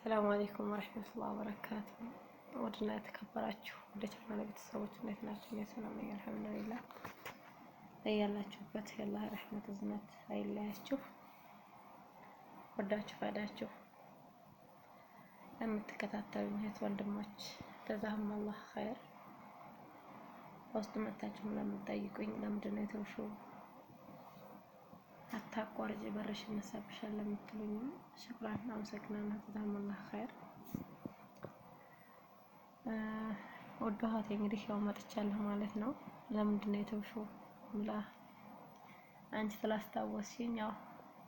ሰላም አለይኩም ወራህመቱላሂ ወበረካቱ። ወድና የተከበራችሁ ወደ ቻናሌ ቤተሰቦች እንዴት ናችሁ? እኔ ሰላም ነኝ አልሐምዱሊላህ። ያላችሁበት የአላህ ረህመት እዝነት አይለያችሁ። ወዳችሁ ፈዳችሁ ለምትከታተሉኝ እህት ወንድሞች ጀዛኩም አላህ ኸይር። ውስጥ መታችሁ ለምትጠይቁኝ ለምንድን ነው የተውሽው አታቋርጪ በርሽ መሳብሻል ለምትሉኝ ሽክራን አመሰግናለሁ። ጀዛኩም አላህ ኸይር። ወደኋት እንግዲህ ያው መጥቻለሁ ማለት ነው። ለምንድን ነው የተውሽው ብላ አንቺ ስላስታወስሽኝ ያው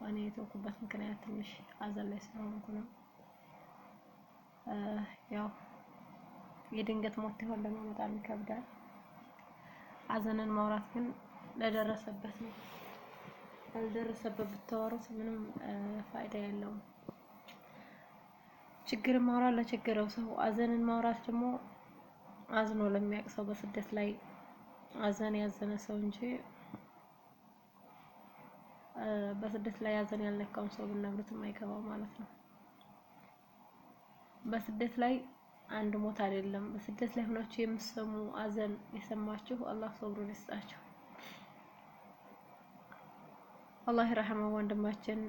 እኔ የተውኩበት ምክንያት ትንሽ ሀዘን ላይ ስለሆንኩ ነው። ያው የድንገት ሞት ይሆን ደግሞ በጣም ይከብዳል። ሀዘንን ማውራት ግን ለደረሰበት ነው። ያልደረሰበት ብታወሩት ምንም ፋይዳ የለውም። ችግርን ማውራት ለችግረው ሰው፣ ሀዘንን ማውራት ደግሞ አዝኖ ለሚያውቅ ሰው፣ በስደት ላይ ሀዘን ያዘነ ሰው እንጂ በስደት ላይ ሀዘን ያልነካውን ሰው ብነግሩት የማይገባው ማለት ነው። በስደት ላይ አንድ ሞት አይደለም። በስደት ላይ ሆናችሁ የምትሰሙ ሀዘን የሰማችሁ አላህ ሶብሩን ይስጣችሁ። አላህ ይረሐመው ወንድማችን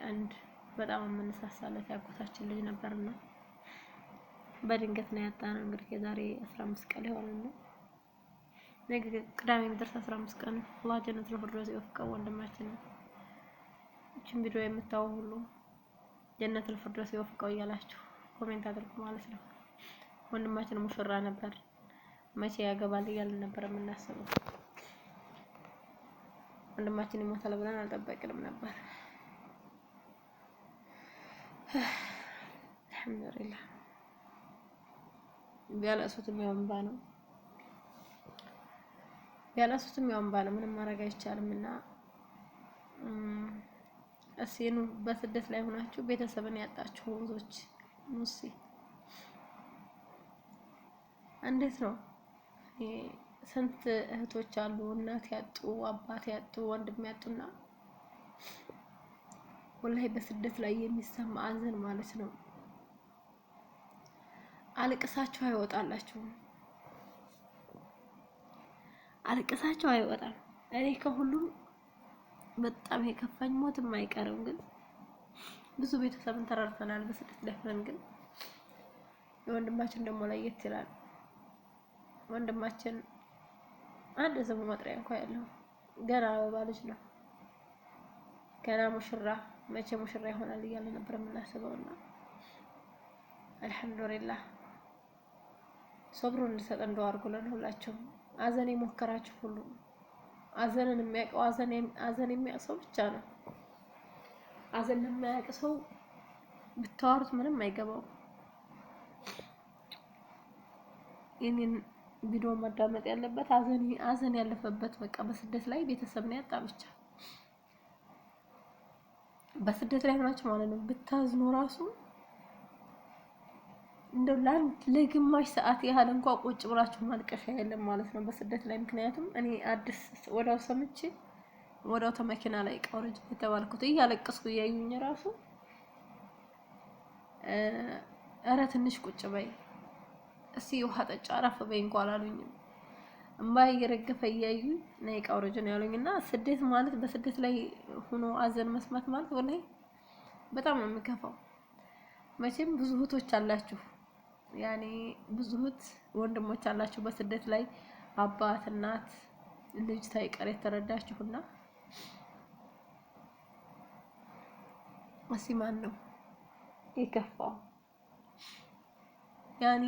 አንድ በጣም የምንሳሳለት ያጎታችን ልጅ ነበርና በድንገት ነው ያጣነው። እንግዲህ የዛሬ 15 ቀን ይሆናል። ነገ ቅዳሜ የሚደርስ 15 ቀን አላህ ጀነቱል ፊርደውስ ይወፍቀው ወንድማችን። እቺን ቪዲዮ የምታዩ ሁሉ ጀነቱል ፊርደውስ ይወፍቀው እያላችሁ ኮሜንት አድርጉ ማለት ነው። ወንድማችን ሙሽራ ነበር። መቼ ያገባል እያልን ነበር የምናስበው። ወንድማችን ይሞታል ብለን አልጠበቅንም ነበር። አልሐምዱሊላህ። ቢያለቅሱትም ያው እንባ ነው፣ ቢያለቅሱትም ያው እንባ ነው። ምንም ማድረግ አይቻልምና እሲኑ በስደት ላይ ሆናችሁ ቤተሰብን ያጣችሁ ወንዞች ሙሲ እንዴት ነው? ስንት እህቶች አሉ እናት ያጡ አባት ያጡ ወንድም ያጡና ወላሂ በስደት ላይ የሚሰማ ሀዘን ማለት ነው። አልቅሳችሁ አይወጣላችሁም፣ አልቅሳችሁ አይወጣም። እኔ ከሁሉም በጣም የከፋኝ ሞትም አይቀርም፣ ግን ብዙ ቤተሰብን ተራርተናል በስደት ላይ ሆነን። ግን የወንድማችን ደግሞ ለየት ይላል። ወንድማችን አንድ ስሙ መጥሪያ እንኳን ያለው ገና አበባ ልጅ ነው። ገና ሙሽራ፣ መቼ ሙሽራ ይሆናል እያለ ነበር የምናስበውና አልሐምዱሊላህ ሶብሩን እንዲሰጥ እንደው አድርጎልን ሁላችሁም። ሀዘን የሞከራችሁ ሁሉ ሀዘንን የሚያውቀው ሀዘን የሚያውቅ ሰው ብቻ ነው። ሀዘን የማያውቅ ሰው ብታወሩት ምንም አይገባው። ይሄንን ቪዲዮ ማዳመጥ ያለበት ሀዘን ያለፈበት በቃ በስደት ላይ ቤተሰብ ነው ያጣ ብቻ። በስደት ላይ ሆናችሁ ማለት ነው ብታዝኑ ራሱ እንደው ለግማሽ ሰዓት ያህል እንኳን ቁጭ ብላችሁ ማልቀሻ የለም ማለት ነው በስደት ላይ። ምክንያቱም እኔ አዲስ ወዳው ሰምቼ ወዳው ተመኪና ላይ ቀውርጅ የተባልኩት እያለቀስኩ እያዩኝ ራሱ ኧረ ትንሽ ቁጭ በይ እስቲ ውሃ ጠጫ አረፍ በይ እንኳን አላሉኝም። እምባዬ እየረገፈ እያዩኝ ነይ ቀውርጅ ነው ያሉኝና ስደት ማለት በስደት ላይ ሆኖ ሀዘን መስማት ማለት ወላሂ በጣም ነው የሚከፋው። መቼም ብዙ እህቶች አላችሁ፣ ያኔ ብዙ እህት ወንድሞች አላችሁ በስደት ላይ አባት እናት ልጅ ሳይቀር የተረዳችሁና እስኪ ማን ነው የከፋው? ያኔ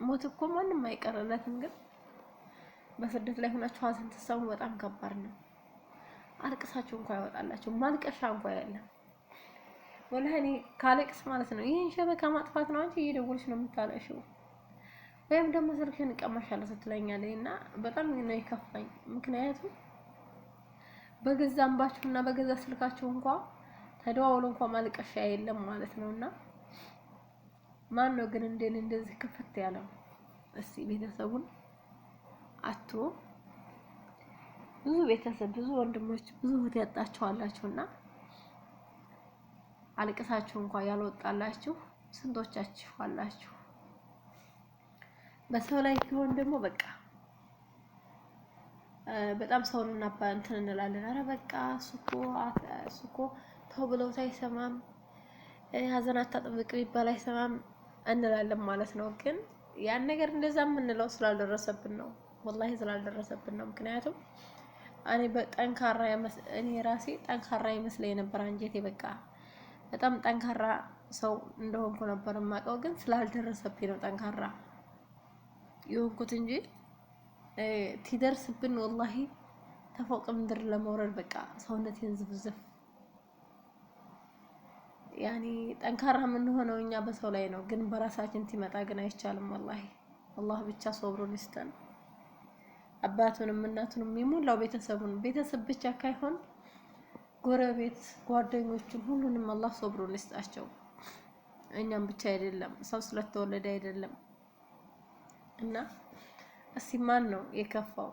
ሞት እኮ ማንም አይቀርለትም፣ ግን በስደት ላይ ሆናችሁ ሀዘን ተሰሙ በጣም ከባድ ነው። አልቅሳችሁ እንኳን ያወጣላችሁ ማልቀሻ እንኳን ያለ ወላሂ እኔ ካለቅስ ማለት ነው ይሄን ሸበካ ማጥፋት ነው እንጂ እየደወልሽ ነው የምታለሽው ወይም ደግሞ ስልክሽን እቀማሻለሁ ስትለኛለች እና በጣም ነው የከፋኝ። ምክንያቱም በገዛ እንባችሁና በገዛ ስልካችሁ እንኳን ተደዋውሎ እንኳን ማልቀሻ የለም ማለት ነውና ማን ነው ግን እንደዚህ ክፍት ያለው? እስቲ ቤተሰቡን አቶ ብዙ ቤተሰብ ብዙ ወንድሞች ብዙ እህት ያጣችኋላችሁና አልቅሳችሁ እንኳን ያልወጣላችሁ ስንቶቻችሁ አላችሁ። በሰው ላይ ሲሆን ደግሞ በቃ በጣም ሰውን እንትን እንላለን። አረ በቃ እሱኮ ተው ብለው አይሰማም፣ ሀዘን አታጥብቅ ቢባል አይሰማም እንላለን ማለት ነው። ግን ያን ነገር እንደዛ የምንለው ስላልደረሰብን ነው፣ ወላሂ ስላልደረሰብን ነው። ምክንያቱም እኔ ራሴ ጠንካራ ይመስለኝ ነበር አንጀቴ። በቃ በጣም ጠንካራ ሰው እንደሆንኩ ነበር የማውቀው፣ ግን ስላልደረሰብኝ ነው ጠንካራ የሆንኩት እንጂ ትደርስብን ወላሂ ተፎቅ ምድር ለመውረድ በቃ ሰውነቴን ዝብዝፍ። ያኔ ጠንካራ የምንሆነው እኛ በሰው ላይ ነው፣ ግን በራሳችን ሲመጣ ግን አይቻልም። ወላሂ አላህ ብቻ ሶብሩን ይስጠን። አባቱንም እናቱንም የሞላው ቤተሰብ ብቻ ካይሆን ጎረቤት፣ ጓደኞቹን ሁሉንም አላህ ሶብሩን ይስጣቸው። እኛም ብቻ አይደለም፣ ሰው ስለተወለደ አይደለም። እና እስኪ ማን ነው የከፋው?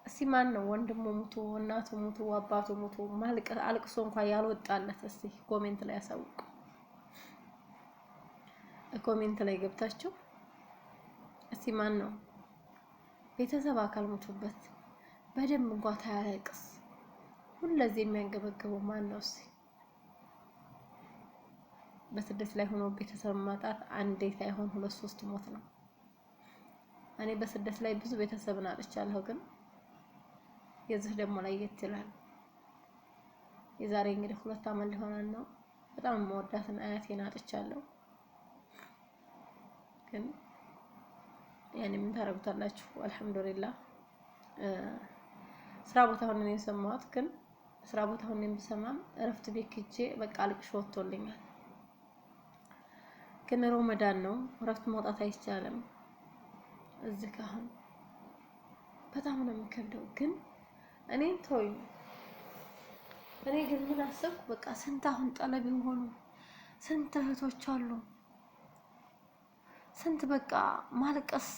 እስኪ ማን ነው ወንድሙ ሙቶ እናቱ ሙቶ አባቱ ሙቶ አልቅሶ እንኳን ያልወጣለት? እስኪ ኮሜንት ላይ ያሳውቁ። ኮሜንት ላይ ገብታችሁ እስኪ ማን ነው ቤተሰብ አካል ሙቶበት በደንብ እንኳን ታያለቅስ ሁለዚህ የሚያንገበግበው ማን ነው? እስኪ በስደት ላይ ሆኖ ቤተሰብ ማጣት አንዴ ሳይሆን 2-3 ሞት ነው። እኔ በስደት ላይ ብዙ ቤተሰብን አጥቻለሁ፣ ግን የዚህ ደግሞ ላይ ይችላል። የዛሬ እንግዲህ 2 አመት ሊሆነን ነው። በጣም የምወዳትን አያቴን አጥቻለሁ። ግን ያኔ ምን ታረጉታላችሁ? አልሐምዱሊላህ ስራ ቦታ ሆነን የሰማሁት፣ ግን ስራ ቦታ ሆነን ብሰማም እረፍት ቤት ሂጄ በቃ አልቅሽ ወጥቶልኛል። ግን ረመዳን ነው፣ እረፍት መውጣት አይቻልም። እዚህ አሁን በጣም ነው የሚከብደው። ግን እኔን ተወኝ። እኔ ግን ምን አሰብኩ፣ በቃ ስንት አሁን ጠለብ የሆኑ ስንት እህቶች አሉ፣ ስንት በቃ ማልቀስ።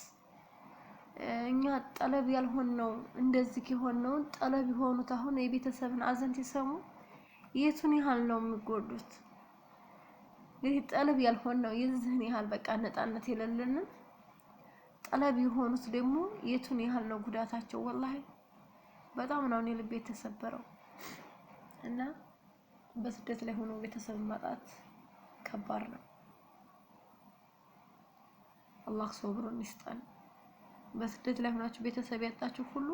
እኛ ጠለብ ያልሆነው እንደዚህ የሆነው ጠለብ የሆኑት አሁን የቤተሰብን አዘን ሲሰሙ የቱን ያህል ነው የሚጎዱት? ይህ ጠለብ ያልሆነው የዚህን ያህል በቃ ነፃነት የሌለንን ጠለብ የሆኑት ደግሞ የቱን ያህል ነው ጉዳታቸው? ወላሂ በጣም ነው እኔ ልቤ የተሰበረው። እና በስደት ላይ ሆኖ ቤተሰብ ማጣት ከባድ ነው። አላህ ሶብሩን ይስጠን። በስደት ላይ ሆናችሁ ቤተሰብ ያጣችሁ ሁሉ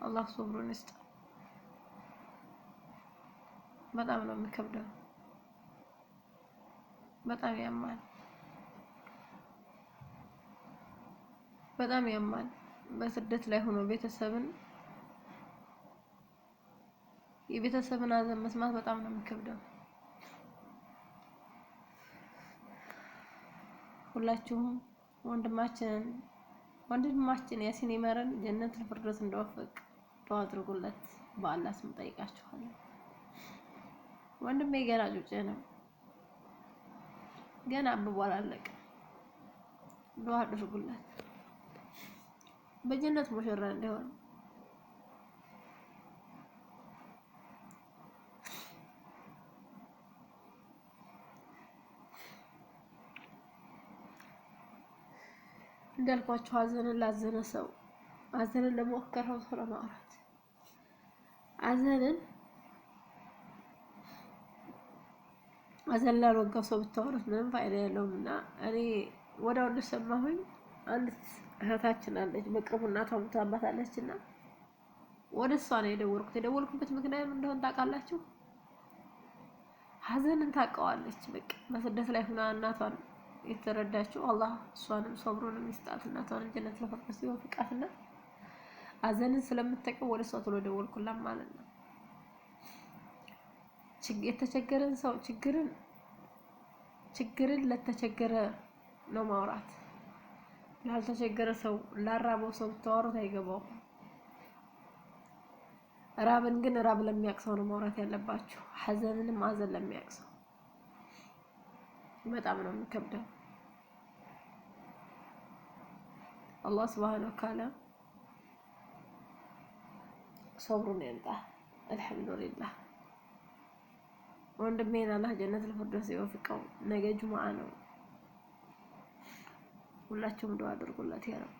አላህ ሶብሩን ይስጠን። በጣም ነው የሚከብደው፣ በጣም ያማል፣ በጣም ያማል። በስደት ላይ ሆኖ የቤተሰብን አዘን መስማት በጣም ነው የሚከብደው። ሁላችሁም ወንድማችን ያሲን ይመረን ጀነቱል ፊርደውስ እንደወፈቅ ዱአ አድርጉለት። በአላህ ስም ጠይቃችኋለሁ። ወንድሜ ገና ጩጬ ነው፣ ገና አብቦ አላለቀም። ዱአ አድርጉለት በጀነት ሙሽራ እንዲሆን። እንዳልኳችሁ ሀዘንን ላዘነ ሰው፣ ሀዘንን ለሞከረው ሰው ለማውራት፣ ሀዘን ላልወጋው ሰው ብታወሩት ምንም ፋይዳ የለውም። እና እኔ ወዲያው እንደሰማሁኝ አንዲት እህታችን አለች፣ በቅርቡ እናቷ ሞታባታለች እና ወደ እሷ ነው የደወልኩት። የደወልኩበት ምክንያት እንደሆነ ታውቃላችሁ? ሀዘንን ታውቀዋለች። በቃ በስደት ላይ ሆና እናቷን የተረዳችው አላህ እሷንም ሶብሩንም ይስጣት፣ እናቷን ጀነት ለፈርደውስ ይወፍቃትና ሀዘንን ስለምትጠቀም ወደ እሷ ቶሎ ደወልኩላት ማለት ነው። የተቸገረን ሰው ችግርን ለተቸገረ ነው ማውራት። ላልተቸገረ ሰው ላራበው ሰው ብታወሩት አይገባውም። ራብን ግን ራብ ለሚያውቅ ሰው ነው ማውራት ያለባችሁ። ሀዘንንም ሀዘን ለሚያውቅ ሰው በጣም ነው የሚከብደው። አላህ ሱብሃነሁ ወተዓላ ሶብሩን ያምጣ። አልሐምዱሊላህ ወንድሜን አላህ ጀነት ለፈርዶስ ይወፍቀው። ነገ ጁምዓ ነው። ሁላችሁም ዱአ አድርጉለት ያ ረብ።